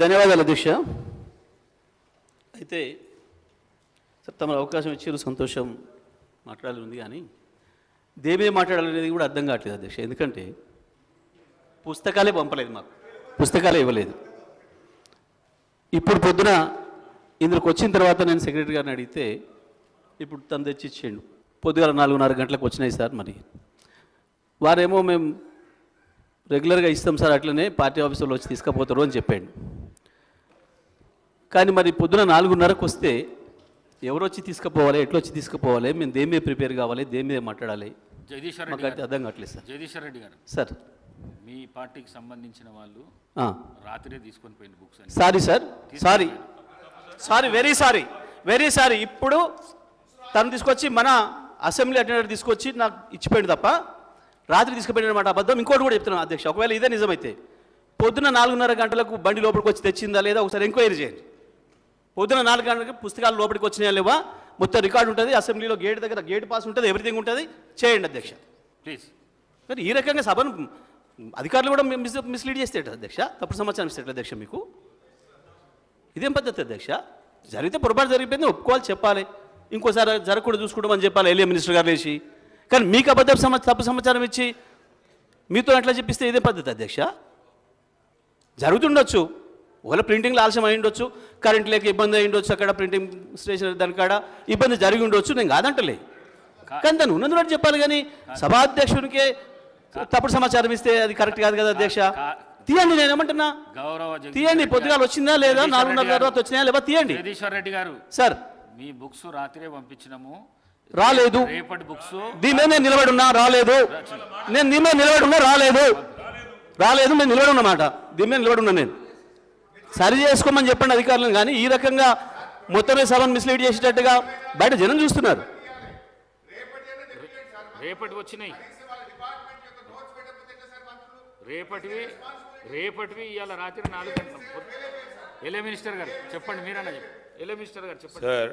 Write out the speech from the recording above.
ధన్యవాదాలు అధ్యక్ష. అయితే సార్ తమ అవకాశం ఇచ్చారు, సంతోషం, మాట్లాడాలి ఉంది. కానీ దేమే మాట్లాడాలనేది కూడా అర్థం కావట్లేదు అధ్యక్ష. ఎందుకంటే పుస్తకాలే పంపలేదు, మాకు పుస్తకాలే ఇవ్వలేదు. ఇప్పుడు పొద్దున ఇందులోకి వచ్చిన తర్వాత నేను సెక్రటరీ గారిని అడిగితే ఇప్పుడు తను తెచ్చి ఇచ్చేయండు. పొద్దుగాల 4:30 గంటలకు వచ్చినాయి సార్. మరి వారేమో మేము రెగ్యులర్గా ఇస్తాం సార్, అట్లనే పార్టీ ఆఫీసులో వచ్చి తీసుకుపోతారు అని చెప్పాడు. కానీ మరి పొద్దున 4:30కు వస్తే ఎవరు వచ్చి తీసుకుపోవాలి, ఎట్లా వచ్చి తీసుకుపోవాలి, మేము దేని మీద ప్రిపేర్ కావాలి, దేని మీద మాట్లాడాలి, జగదీశ్వర్ మాకు అయితే అర్థం కావట్లేదు సార్. జగదీశ్వర్ రెడ్డి గారు సార్, మీ పార్టీకి సంబంధించిన వాళ్ళు రాత్రే తీసుకొని పోయింది బుక్స్ అని. Sorry sir, sorry sorry, very sorry, very sorry. ఇప్పుడు తను తీసుకొచ్చి మన అసెంబ్లీ అటెండర్ తీసుకొచ్చి నాకు ఇచ్చిపోయింది తప్ప రాత్రి తీసుకుపోయినమాట అబద్ధం. ఇంకోటి కూడా చెప్తున్నాను అధ్యక్ష, ఒకవేళ ఇదే నిజమైతే పొద్దున 4:30 గంటలకు బండి లోపలికి వచ్చి తెచ్చిందా లేదా ఒకసారి ఎంక్వైరీ చేయండి. పొద్దున 4 గంటలకు పుస్తకాలు లోపలికి వచ్చినాయా లేవా మొత్తం రికార్డు ఉంటుంది, అసెంబ్లీలో గేట్ దగ్గర గేట్ పాస్ ఉంటుంది, ఎవ్రీథింగ్ ఉంటుంది, చేయండి అధ్యక్ష ప్లీజ్. మరి ఈ రకంగా సభను అధికారులు కూడా మిస్లీడ్ చేస్తే అధ్యక్ష, తప్పుడు సమాచారం ఇస్తే అధ్యక్ష. మీకు ఇదేం పద్ధతి అధ్యక్ష? జరిగితే పొరపాటు జరిగిపోయింది, ఒప్పుకోవాలి, చెప్పాలి, ఇంకోసారి జరగకూడదు చూసుకుంటామని చెప్పాలి ఎల్ఏ మినిస్టర్ గారు లేచి. కానీ మీకు తప్పు సమాచారం ఇచ్చి మీతో ఎట్లా చెప్పిస్తే ఇదే పద్ధతి అధ్యక్ష? జరుగుతుండొచ్చు, ఒకవేళ ప్రింటింగ్లో ఆలస్యం అయి ఉండొచ్చు, కరెంట్ లేక ఇబ్బంది అయి ఉండొచ్చు, అక్కడ ప్రింటింగ్ స్టేషన్ దానికాడ ఇబ్బంది జరిగి ఉండొచ్చు, నేను కాదంటలే. కానీ దాన్ని ఉన్నది చెప్పాలి. కానీ సభాధ్యక్షునికే తప్పుడు సమాచారం ఇస్తే అది కరెక్ట్ కాదు కదా అధ్యక్ష. తీయండి, నేను ఏమంటున్నా, తీయండి. పొద్దుగాలు వచ్చిందా లేదా, 4:30 తర్వాత వచ్చినాయా లేదా తీయండి. జగదీశ్వర్ రెడ్డి గారు సార్, మీ బుక్స్ రాత్రే పంపించినాము, రాలేదు. రేపటి బుక్స్ దీని మీద నేను నిలబడి ఉన్నా, రాలేదు. నేను దీని మీద నిలబడి ఉన్నా, రాలేదు, రాలేదు, నేను నిలబడి ఉన్నమాట. దీని మీద నిలబడి ఉన్నా, నేను సరి చేసుకోమని చెప్పండి అధికారులను. కానీ ఈ రకంగా మొత్తమే సభను మిస్లీడ్ చేసేటట్టుగా బయట జనం చూస్తున్నారు. రేపటి వచ్చినాయి, రేపటివి ఇవాళ రాత్రి 4 గంటలకు. ఎల్ఏ మినిస్టర్ గారు చెప్పండి, మీరన్నా చెప్పండి. ఎల్ఏ మినిస్టర్ గారు చెప్పండి సార్.